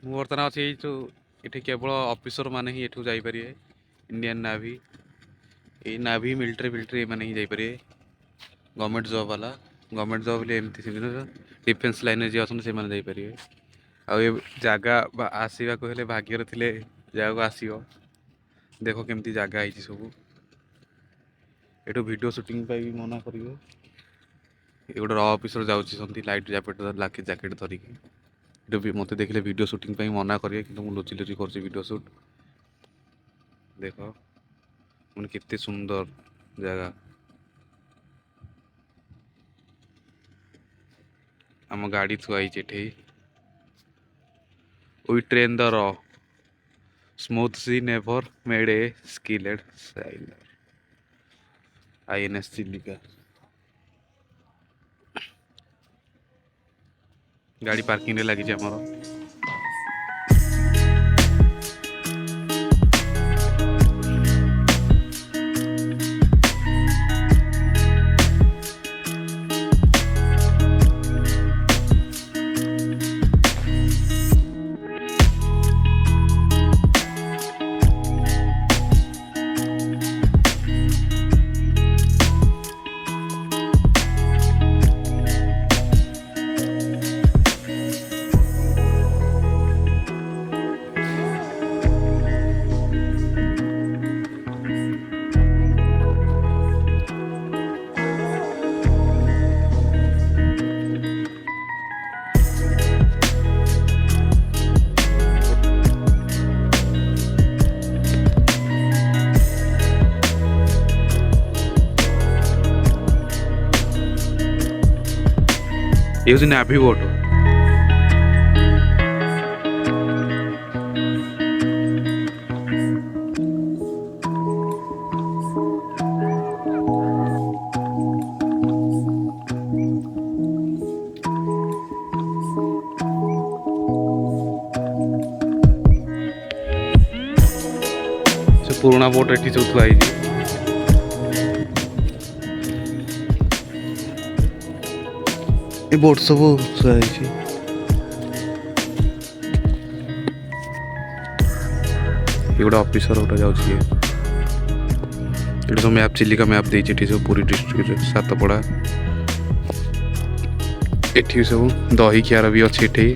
ମୁଁ ବର୍ତ୍ତମାନ ଅଛି ଏଠି କେବଳ ଅଫିସର ମାନେ ହିଁ ଏଠୁ ଯାଇପାରିବେ। ଇଣ୍ଡିଆନ୍ ନାଭି, ଏଇ ନାଭି ମିଲିଟାରୀ ଏମାନେ ହିଁ ଯାଇପାରିବେ। ଗଭର୍ଣ୍ଣମେଣ୍ଟ ଜବ୍ ବାଲା, ଗଭର୍ଣ୍ଣମେଣ୍ଟ ଜବ୍ ବୋଲି ଏମିତି ସେମିତି ଡିଫେନ୍ସ ଲାଇନ୍ରେ ଯିଏ ଅଛନ୍ତି ସେମାନେ ଯାଇପାରିବେ। ଆଉ ଏ ଜାଗା ଆସିବାକୁ ହେଲେ ଭାଗ୍ୟରେ ଥିଲେ ଜାଗାକୁ ଆସିବ। ଦେଖ କେମିତି ଜାଗା ହେଇଛି ସବୁ। ଏଠୁ ଭିଡ଼ିଓ ସୁଟିଂ ପାଇଁ ବି ମନା କରିବେ। ଏ ଗୋଟେ ର ଅଫିସର ଯାଉଛି ସେମିତି ଲାଇଟ୍ ଜ୍ୟାକେଟ୍ ଧରିକି। ଏଠୁ ବି ମୋତେ ଦେଖିଲେ ଭିଡ଼ିଓ ସୁଟିଂ ପାଇଁ ମନା କରିବେ, କିନ୍ତୁ ମୁଁ ଲୁଚି କରୁଛି ଭିଡ଼ିଓ ସୁଟ୍। ଦେଖ ମାନେ କେତେ ସୁନ୍ଦର ଜାଗା। ଆମ ଗାଡ଼ି ଥୁଆ ହେଇଛି ଏଠି। We train the raw, smooth sea never made a skilled sailor. INS Chilika. ଗାଡ଼ି ପାର୍କିଂରେ ଲାଗିଛି ଆମର। ये ହେଉଛି ନାଭି ବୋଟ୍। ସେ ପୁରୁଣା ବୋଟ୍ ଏଠି ସବୁ ଥୁଆ ହେଇଛି। ଏ ବୋଟ୍ ସବୁ ଥୁଆ ହେଇଛି। ଏ ଗୋଟେ ଅଫିସର ଗୋଟେ ଯାଉଛି। ଏଠି ସବୁ ମ୍ୟାପ୍, ଚିଲିକା ମ୍ୟାପ୍ ଦେଇଛି। ଏଠି ସବୁ ପୁରୀ ଡିଷ୍ଟ୍ରିକ୍ଟରେ ସାତପଡ଼ା। ଏଠି ସବୁ ଦହି ଖିଆର ବି ଅଛି ଏଠି।